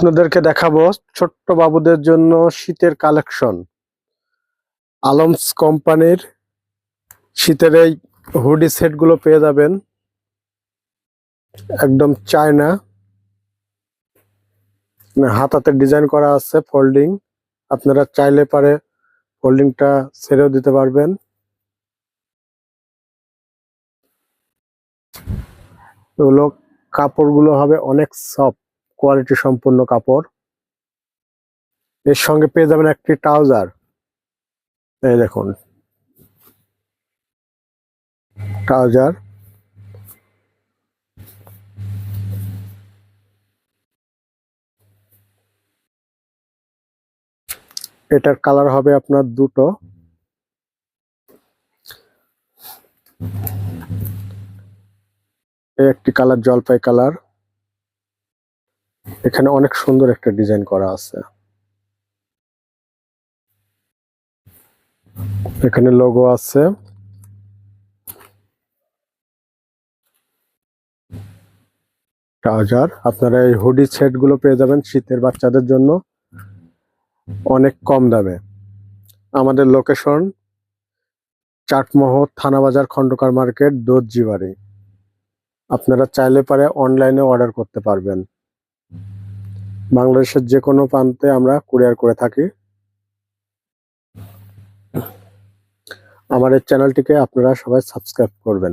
আপনাদেরকে দেখাবো ছোট্ট বাবুদের জন্য শীতের কালেকশন। আলমস কোম্পানির শীতের এই হুডি সেট গুলো পেয়ে যাবেন, একদম চায়না, হাতাতে ডিজাইন করা আছে ফোল্ডিং। আপনারা চাইলে পারে ফোল্ডিংটা ছেড়েও দিতে পারবেন। এগুলো কাপড়গুলো হবে অনেক সফট, কোয়ালিটি সম্পূর্ণ কাপড়। এর সঙ্গে পেয়ে যাবেন একটি ট্রাউজার। এই দেখুন ট্রাউজার, এটার কালার হবে আপনার দুটো। একটি কালার জলপাই কালার। এখানে অনেক সুন্দর একটা ডিজাইন করা আছে, এখানে লোগো আছে। ট্রাউজার, আপনারা এই হুডি সেট গুলো পেয়ে যাবেন শীতের বাচ্চাদের জন্য অনেক কম দামে। আমাদের লোকেশন চাটমোহর, থানাবাজার, খন্দকার মার্কেট, দর্জিবাড়ি। আপনারা চাইলে পারে অনলাইনে অর্ডার করতে পারবেন। বাংলাদেশের যে কোনো প্রান্তে আমরা কুরিয়ার করে থাকি। আমার এই চ্যানেলটিকে আপনারা সবাই সাবস্ক্রাইব করবেন।